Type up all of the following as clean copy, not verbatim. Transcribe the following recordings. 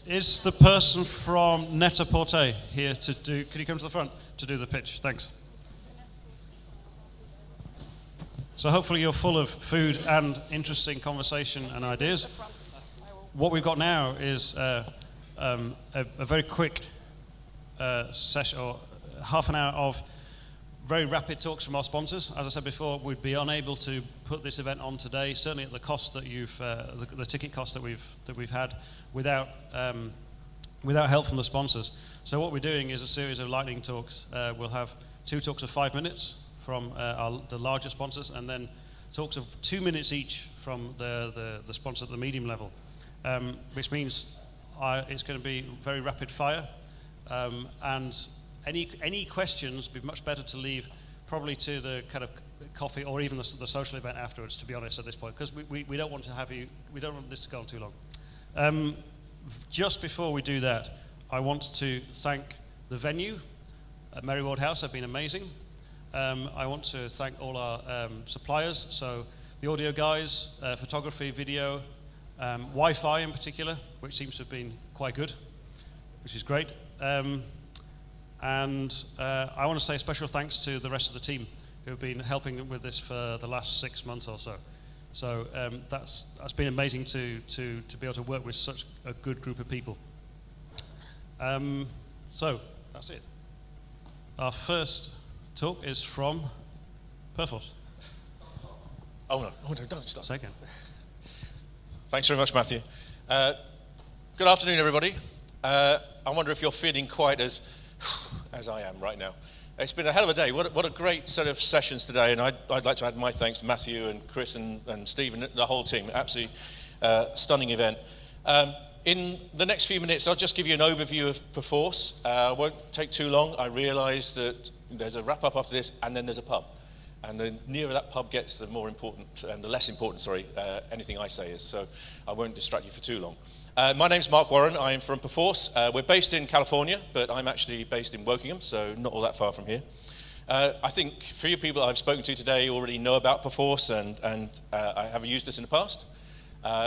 Is the person from Net-a-Porter here to do, could you come to the front to do the pitch? Thanks. So hopefully you're full of food and interesting conversation and ideas. What we've got now is a very quick session, or half an hour of very rapid talks from our sponsors. As I said before, we'd be unable to put this event on today, certainly at the cost that you've, the ticket cost that we've had, without help from the sponsors. So what we're doing is a series of lightning talks. We'll have 2 talks of 5 minutes from the larger sponsors, and then talks of 2 minutes each from the sponsor at the medium level, which means it's going to be very rapid fire, and any questions would be much better to leave probably to the kind of coffee or even the social event afterwards, to be honest, at this point, because we don't want to have you, we don't want this to go on too long. Just before we do that, I want to thank the venue at Merry Ward House. They've been amazing. I want to thank all our suppliers, so the audio guys, photography, video, Wi-Fi in particular, which seems to have been quite good, which is great. And I want to say a special thanks to the rest of the team who have been helping with this for the last 6 months or so. So that's been amazing to be able to work with such a good group of people. So that's it. Our first talk is from Perforce. Oh no, don't stop. Second. Thanks very much, Matthew. Good afternoon, everybody. I wonder if you're feeling quite as I am right now. It's been a hell of a day. What a great set of sessions today, and I'd like to add my thanks to Matthew and Chris and Steve and the whole team. Absolutely stunning event. In the next few minutes, I'll just give you an overview of Perforce. I won't take too long. I realise that there's a wrap-up after this, and then there's a pub. And the nearer that pub gets, the more important, and the less important, anything I say is. So I won't distract you for too long. My name's Mark Warren. I'm from Perforce. We're based in California, but I'm actually based in Wokingham, so not all that far from here. I think a few people I've spoken to today already know about Perforce, and I have used this in the past.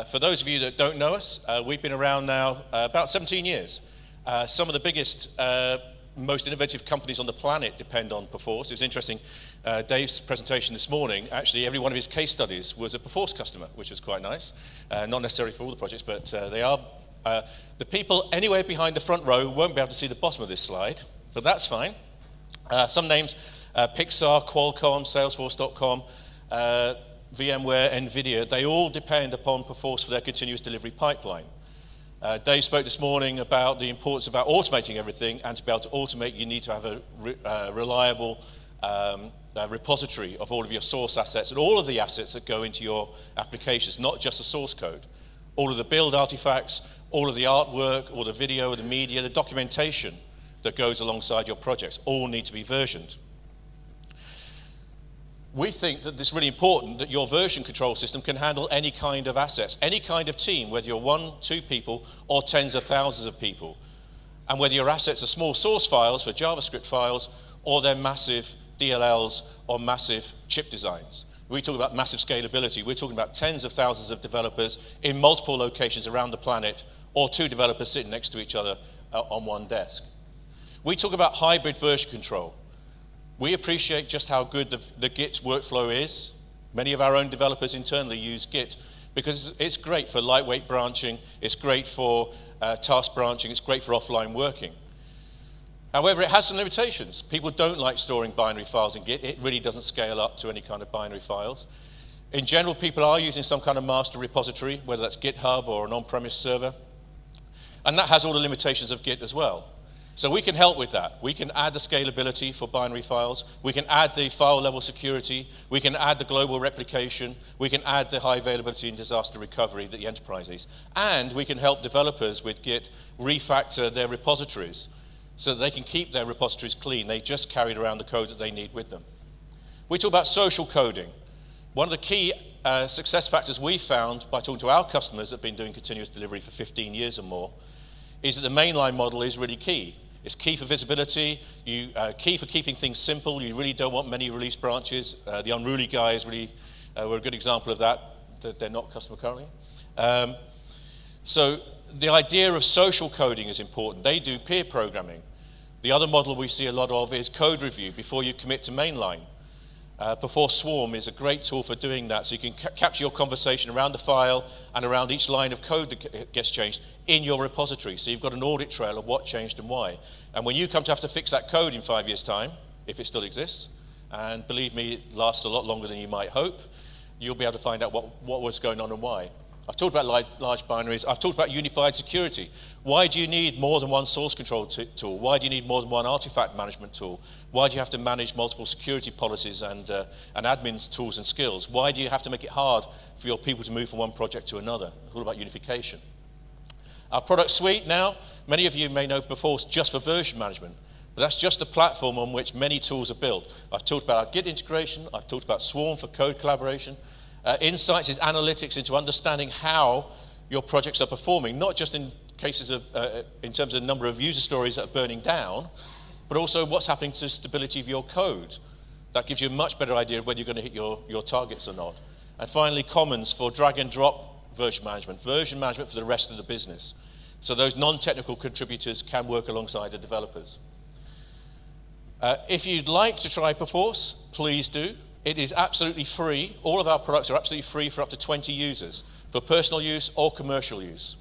For those of you that don't know us, we've been around now about 17 years. Some of the biggest, most innovative companies on the planet depend on Perforce. It was interesting, Dave's presentation this morning, actually every one of his case studies was a Perforce customer, which was quite nice. Not necessarily for all the projects, but they are. The people anywhere behind the front row won't be able to see the bottom of this slide, but that's fine. Some names, Pixar, Qualcomm, Salesforce.com, VMware, NVIDIA, they all depend upon Perforce for their continuous delivery pipeline. Dave spoke this morning about the importance about automating everything, and to be able to automate, you need to have a reliable repository of all of your source assets and all of the assets that go into your applications, not just the source code. All of the build artifacts, all of the artwork, all the video, the media, the documentation that goes alongside your projects all need to be versioned. We think that it's really important that your version control system can handle any kind of assets, any kind of team, whether you're 1, 2 people, or tens of thousands of people. And whether your assets are small source files for JavaScript files, or they're massive DLLs or massive chip designs. We talk about massive scalability. We're talking about tens of thousands of developers in multiple locations around the planet, or 2 developers sitting next to each other on one desk. We talk about hybrid version control. We appreciate just how good the Git workflow is. Many of our own developers internally use Git because it's great for lightweight branching, it's great for task branching, it's great for offline working. However, it has some limitations. People don't like storing binary files in Git. It really doesn't scale up to any kind of binary files. In general, people are using some kind of master repository, whether that's GitHub or an on-premise server. And that has all the limitations of Git as well. So we can help with that. We can add the scalability for binary files. We can add the file level security. We can add the global replication. We can add the high availability and disaster recovery that the enterprise needs. And we can help developers with Git refactor their repositories so that they can keep their repositories clean. They just carried around the code that they need with them. We talk about social coding. One of the key success factors we found by talking to our customers that have been doing continuous delivery for 15 years or more is that the mainline model is really key. It's key for visibility, key for keeping things simple. You really don't want many release branches. The Unruly guys really were a good example of that. They're not customer currently. So The idea of social coding is important. They do peer programming. The other model we see a lot of is code review before you commit to mainline. Perforce Swarm is a great tool for doing that, so you can capture your conversation around the file and around each line of code that gets changed in your repository. So you've got an audit trail of what changed and why. And when you come to have to fix that code in 5 years' time, if it still exists, and believe me, it lasts a lot longer than you might hope, you'll be able to find out what was going on and why. I've talked about large binaries. I've talked about unified security. Why do you need more than one source control tool? Why do you need more than one artifact management tool? Why do you have to manage multiple security policies and admin tools and skills? Why do you have to make it hard for your people to move from one project to another? It's all about unification. Our product suite now, many of you may know Perforce just for version management, but that's just the platform on which many tools are built. I've talked about our Git integration. I've talked about Swarm for code collaboration. Insights is analytics into understanding how your projects are performing, not just in cases of, in terms of the number of user stories that are burning down, but also what's happening to the stability of your code. That gives you a much better idea of whether you're going to hit your targets or not. And finally, Commons for drag and drop version management for the rest of the business. So those non-technical contributors can work alongside the developers. If you'd like to try Perforce, please do. It is absolutely free. All of our products are absolutely free for up to 20 users, for personal use or commercial use.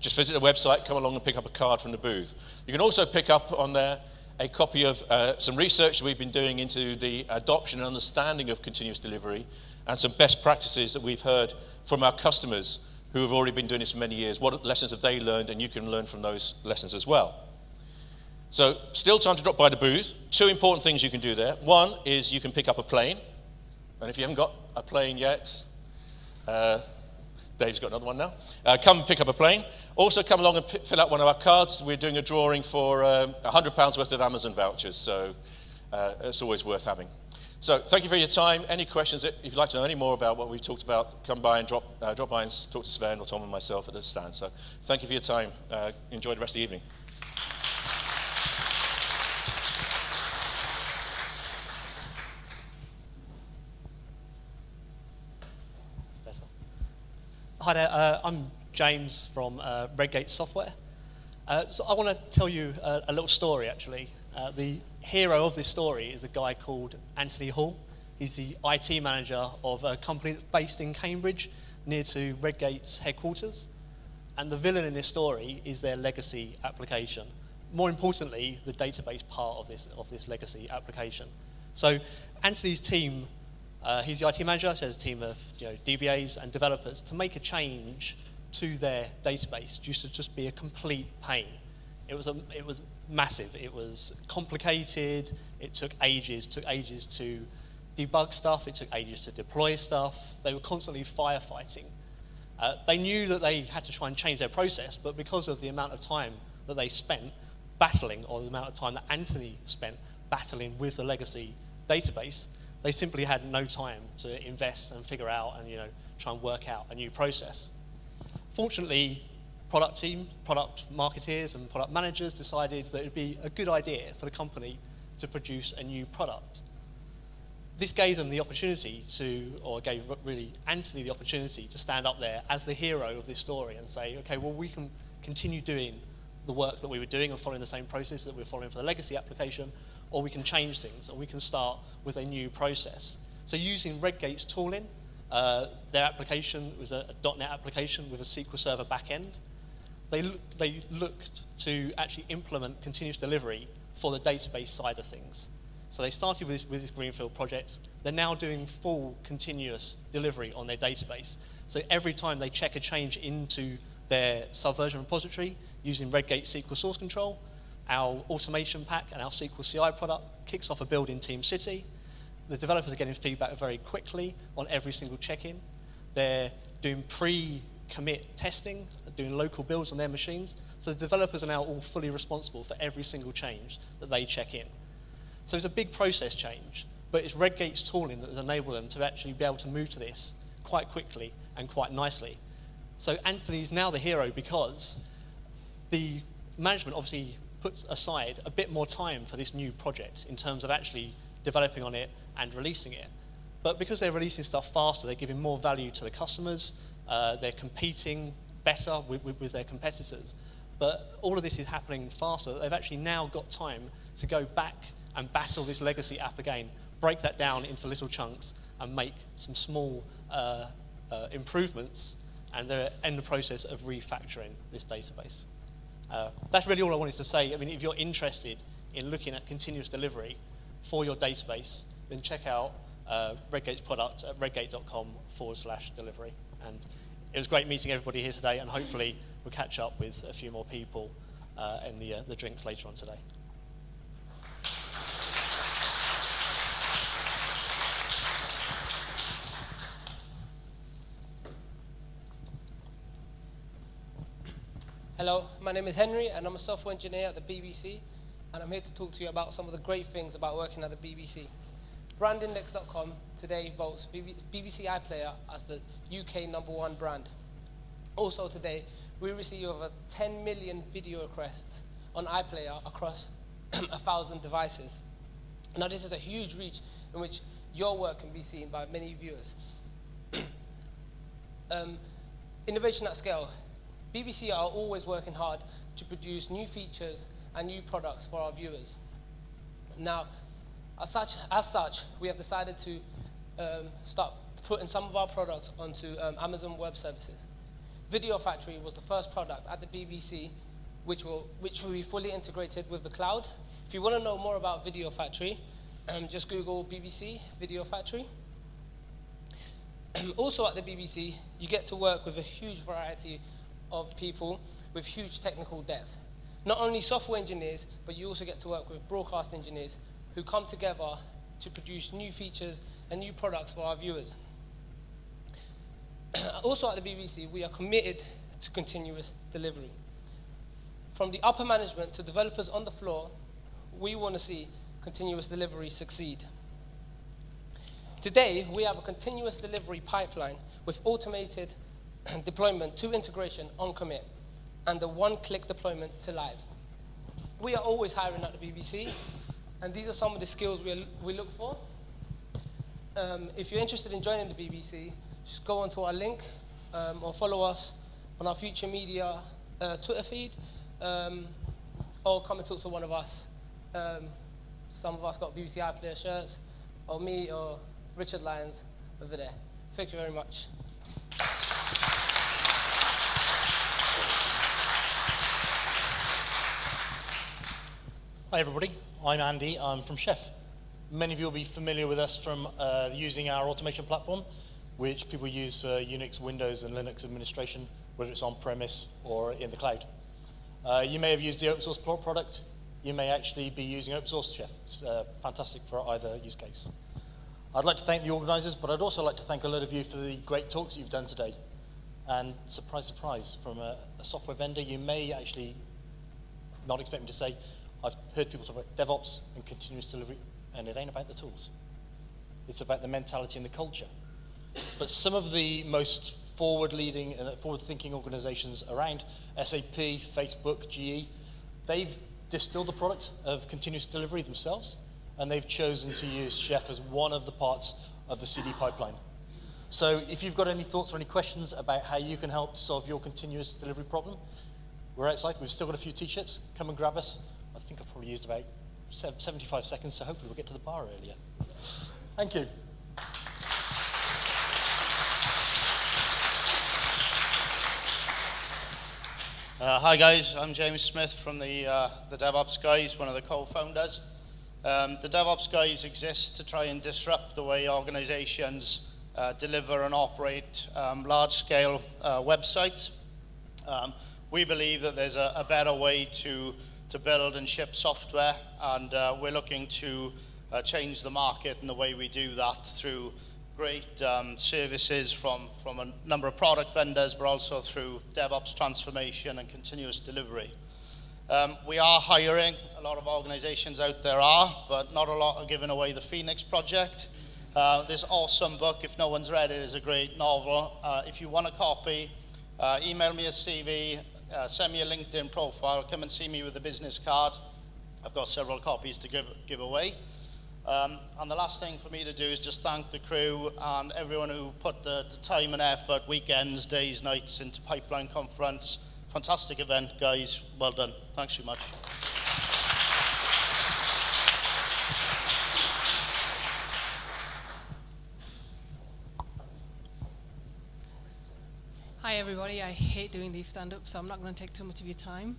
Just visit the website, come along and pick up a card from the booth. You can also pick up on there a copy of some research that we've been doing into the adoption and understanding of continuous delivery and some best practices that we've heard from our customers who have already been doing this for many years. What lessons have they learned, and you can learn from those lessons as well. So, still time to drop by the booth. Two important things you can do there. One is you can pick up a plane, and if you haven't got a plane yet, Dave's got another one now. Come and pick up a plane. Also come along and fill out one of our cards. We're doing a drawing for £100 worth of Amazon vouchers, so it's always worth having. So thank you for your time. Any questions? If you'd like to know any more about what we've talked about, come by and drop by and talk to Sven or Tom and myself at the stand. So thank you for your time. Enjoy the rest of the evening. Hi there, I'm James from RedGate Software. So I want to tell you a little story, actually. The hero of this story is a guy called Anthony Hall. He's the IT manager of a company that's based in Cambridge, near to RedGate's headquarters. And the villain in this story is their legacy application. More importantly, the database part of this legacy application. So Anthony's team, he's the IT manager, so there's a team of DBAs and developers to make a change to their database used to just be a complete pain. It was massive, it was complicated, it took ages to debug stuff, it took ages to deploy stuff. They were constantly firefighting. They knew that they had to try and change their process, but because of the amount of time that they spent battling, or the amount of time that Anthony spent battling with the legacy database, they simply had no time to invest and figure out and try and work out a new process. Fortunately, product team, product marketeers and product managers decided that it would be a good idea for the company to produce a new product. This gave them the opportunity gave really Anthony the opportunity to stand up there as the hero of this story and say, okay, well, we can continue doing the work that we were doing and following the same process that we were following for the legacy application, or we can change things and we can start with a new process. So using RedGate's tooling, their application was a .NET application with a SQL Server backend. They looked to actually implement continuous delivery for the database side of things. So they started with this greenfield project. They're now doing full continuous delivery on their database. So every time they check a change into their Subversion repository using RedGate SQL Source Control, our automation pack and our SQL CI product kicks off a build in Team City. The developers are getting feedback very quickly on every single check-in. They're doing pre-commit testing, doing local builds on their machines. So the developers are now all fully responsible for every single change that they check in. So it's a big process change, but it's RedGate's tooling that has enabled them to actually be able to move to this quite quickly and quite nicely. So Anthony's now the hero because the management obviously put aside a bit more time for this new project in terms of actually developing on it and releasing it. But because they're releasing stuff faster, they're giving more value to the customers, they're competing better with their competitors. But all of this is happening faster. They've actually now got time to go back and battle this legacy app again, break that down into little chunks, and make some small improvements, and they're in the process of refactoring this database. That's really all I wanted to say. I mean, if you're interested in looking at continuous delivery for your database, then check out RedGate's product at redgate.com/delivery. And it was great meeting everybody here today, and hopefully we'll catch up with a few more people in the drinks later on today. Hello, my name is Henry, and I'm a software engineer at the BBC, and I'm here to talk to you about some of the great things about working at the BBC. Brandindex.com today votes BBC iPlayer as the UK #1 brand. Also today, we receive over 10 million video requests on iPlayer across 1,000 devices. Now this is a huge reach in which your work can be seen by many viewers. Innovation at scale. BBC are always working hard to produce new features and new products for our viewers. Now, as such, we have decided to start putting some of our products onto Amazon Web Services. Video Factory was the first product at the BBC which will be fully integrated with the cloud. If you want to know more about Video Factory, just Google BBC Video Factory. Also at the BBC, you get to work with a huge variety of people with huge technical depth. Not only software engineers, but you also get to work with broadcast engineers who come together to produce new features and new products for our viewers. Also at the BBC, we are committed to continuous delivery. From the upper management to developers on the floor, we want to see continuous delivery succeed. Today, we have a continuous delivery pipeline with automated deployment to integration on commit, and the one-click deployment to live. We are always hiring at the BBC, and these are some of the skills we look for. If you're interested in joining the BBC, just go onto our link or follow us on our future media Twitter feed, or come and talk to one of us. Some of us got BBC iPlayer shirts, or me, or Richard Lyons over there. Thank you very much. Hi everybody, I'm Andy, I'm from Chef. Many of you will be familiar with us from using our automation platform, which people use for Unix, Windows and Linux administration, whether it's on-premise or in the cloud. You may have used the open source product, you may actually be using open source Chef. It's fantastic for either use case. I'd like to thank the organizers, but I'd also like to thank a lot of you for the great talks you've done today. And surprise, surprise, from a software vendor, you may actually not expect me to say, I've heard people talk about DevOps and continuous delivery, and it ain't about the tools. It's about the mentality and the culture. But some of the most forward-leading and forward-thinking organizations around, SAP, Facebook, GE, they've distilled the product of continuous delivery themselves, and they've chosen to use Chef as one of the parts of the CD pipeline. So if you've got any thoughts or any questions about how you can help to solve your continuous delivery problem, we're outside. We've still got a few t-shirts. Come and grab us. I think I've probably used about 75 seconds, so hopefully we'll get to the bar earlier. Thank you. Hi guys, I'm James Smith from the DevOps Guys, one of the co-founders. The DevOps Guys exist to try and disrupt the way organizations deliver and operate large-scale websites. We believe that there's a better way to build and ship software, and we're looking to change the market and the way we do that through great services from a number of product vendors, but also through DevOps transformation and continuous delivery. We are hiring. A lot of organizations out there are, but not a lot are giving away the Phoenix Project. This awesome book, if no one's read it, is a great novel. If you want a copy, email me a CV, send me a LinkedIn profile, come and see me with a business card. I've got several copies to give away. And the last thing for me to do is just thank the crew and everyone who put the time and effort, weekends, days, nights into Pipeline Conference. Fantastic event, guys. Well done. Thanks so much. Hi everybody, I hate doing these stand-ups, so I'm not going to take too much of your time.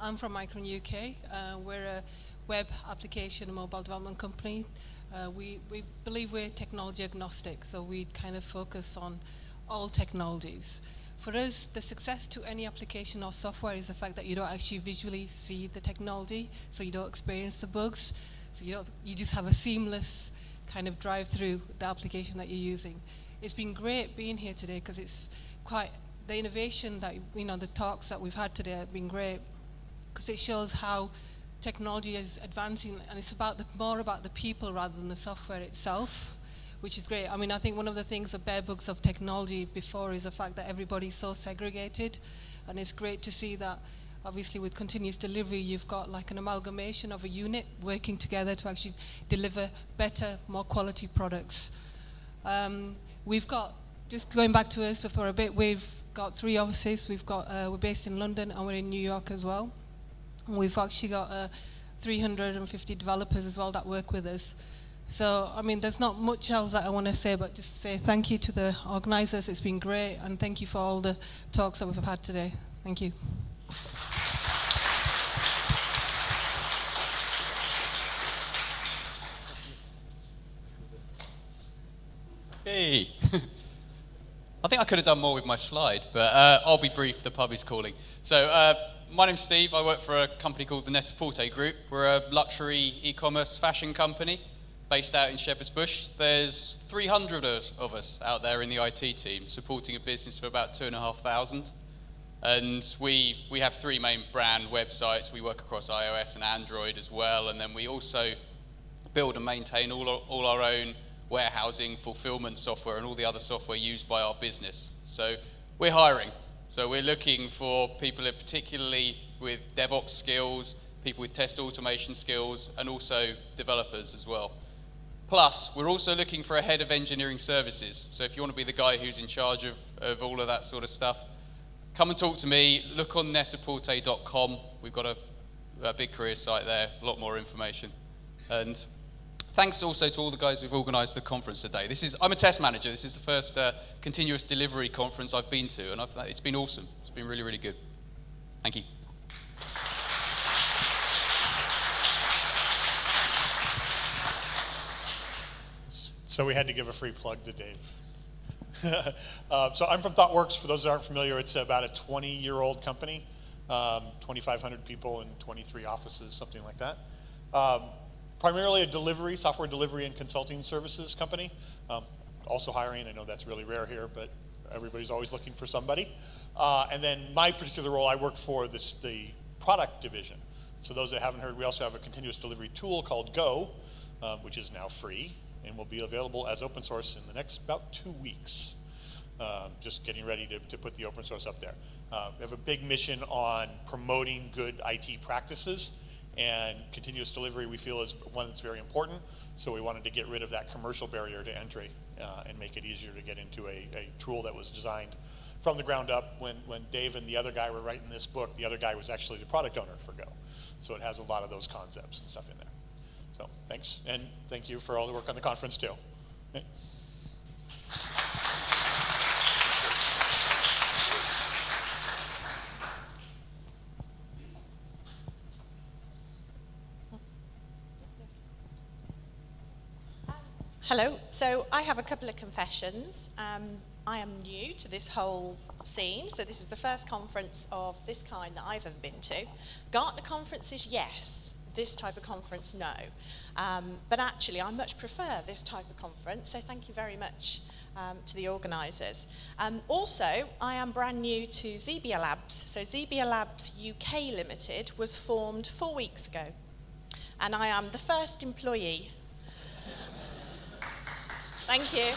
I'm from Micron UK. We're a web application and mobile development company. We believe we're technology agnostic, so we kind of focus on all technologies. For us, the success to any application or software is the fact that you don't actually visually see the technology, so you don't experience the bugs. So you just have a seamless kind of drive through the application that you're using. It's been great being here today because it's quite, the innovation that, the talks that we've had today have been great because it shows how technology is advancing, and it's more about the people rather than the software itself, which is great. I mean, I think one of the things, the bare bugs of technology before is the fact that everybody's so segregated, and it's great to see that obviously with continuous delivery you've got like an amalgamation of a unit working together to actually deliver better, more quality products. We've got, just going back to us for a bit, we've got 3 offices. We're based in London and we're in New York as well. And we've actually got 350 developers as well that work with us. So, I mean, there's not much else that I want to say, but just say thank you to the organizers. It's been great, and thank you for all the talks that we've had today. Thank you. Hey. I think I could have done more with my slide, but I'll be brief, the pub is calling. So my name's Steve, I work for a company called the Net-a-Porter Group. We're a luxury e-commerce fashion company based out in Shepherd's Bush. There's 300 of us out there in the IT team supporting a business of about 2,500. And we have 3 main brand websites. We work across iOS and Android as well, and then we also build and maintain all our own warehousing, fulfillment software, and all the other software used by our business. So we're hiring. So we're looking for people particularly with DevOps skills, people with test automation skills, and also developers as well. Plus, we're also looking for a head of engineering services. So if you want to be the guy who's in charge of all of that sort of stuff, come and talk to me. Look on netaporte.com. We've got a big career site there, a lot more information. And thanks also to all the guys who've organised the conference today. I'm a test manager. This is the first continuous delivery conference I've been to, and it's been awesome. It's been really, really good. Thank you. So we had to give a free plug to Dave. So I'm from ThoughtWorks. For those that aren't familiar, it's about a 20-year-old company, 2,500 people in 23 offices, something like that. Primarily a software delivery and consulting services company. Also hiring, I know that's really rare here, but everybody's always looking for somebody. And then my particular role, I work for the product division. So those that haven't heard, we also have a continuous delivery tool called Go, which is now free and will be available as open source in the next about 2 weeks. Just getting ready to put the open source up there. We have a big mission on promoting good IT practices, and continuous delivery we feel is one that's very important. So we wanted to get rid of that commercial barrier to entry and make it easier to get into a tool that was designed from the ground up. When Dave and the other guy were writing this book, the other guy was actually the product owner for Go. So it has a lot of those concepts and stuff in there. So thanks, and thank you for all the work on the conference too. Okay. Hello, so I have a couple of confessions. I am new to this whole scene, so this is the first conference of this kind that I've ever been to. Gartner conferences, yes. This type of conference, no. But actually, I much prefer this type of conference, so thank you very much to the organisers. Also, I am brand new to XebiaLabs. So XebiaLabs UK Limited was formed 4 weeks ago, and I am the first employee. Thank you.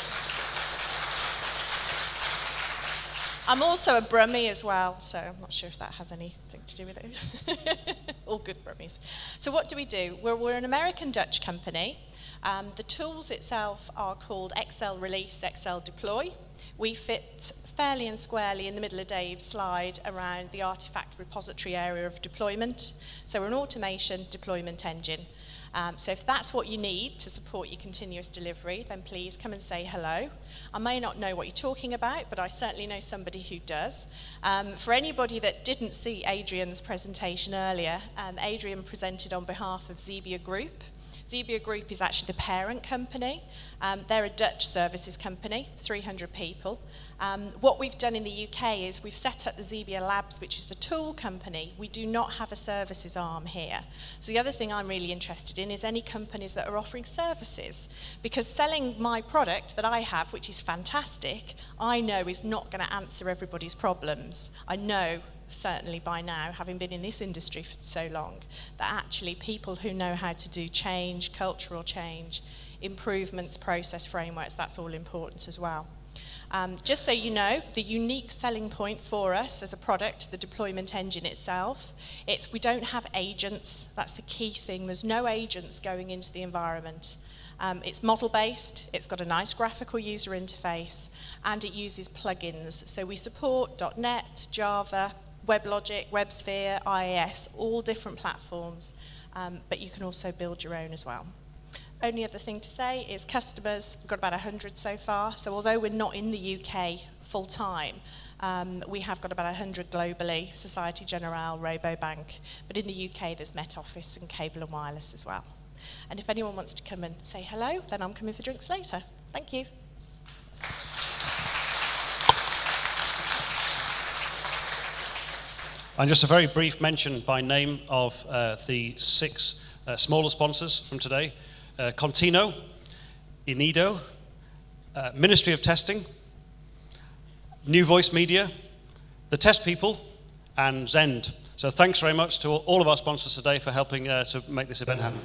I'm also a Brummie as well, so I'm not sure if that has anything to do with it. All good Brummies. So what do? We're an American-Dutch company. The tools itself are called XL Release, XL Deploy. We fit fairly and squarely in the middle of Dave's slide around the artifact repository area of deployment. So we're an automation deployment engine. So if that's what you need to support your continuous delivery, then please come and say hello. I may not know what you're talking about, but I certainly know somebody who does. For anybody that didn't see Adrian's presentation earlier, Adrian presented on behalf of Xebia Group. Xebia Group is actually the parent company. They're a Dutch services company, 300 people. What we've done in the UK is we've set up the XebiaLabs, which is the tool company. We do not have a services arm here. So the other thing I'm really interested in is any companies that are offering services. Because selling my product that I have, which is fantastic, I know is not going to answer everybody's problems. I know, certainly by now, having been in this industry for so long, that actually people who know how to do change, cultural change, improvements, process frameworks, that's all important as well. Just so you know, the unique selling point for us as a product, the deployment engine itself, it's we don't have agents. That's the key thing. There's no agents going into the environment. It's model-based, it's got a nice graphical user interface, and it uses plugins. So we support .NET, Java, WebLogic, WebSphere, IIS, all different platforms, but you can also build your own as well. Only other thing to say is customers, we've got about 100 so far, so although we're not in the UK full-time, we have got about 100 globally, Societe Generale, Rabobank, but in the UK there's Met Office and Cable and Wireless as well. And if anyone wants to come and say hello, then I'm coming for drinks later. Thank you. And just a very brief mention by name of the 6 smaller sponsors from today. Contino, Inedo, Ministry of Testing, New Voice Media, the Test People, and Zend. So thanks very much to all of our sponsors today for helping to make this event happen.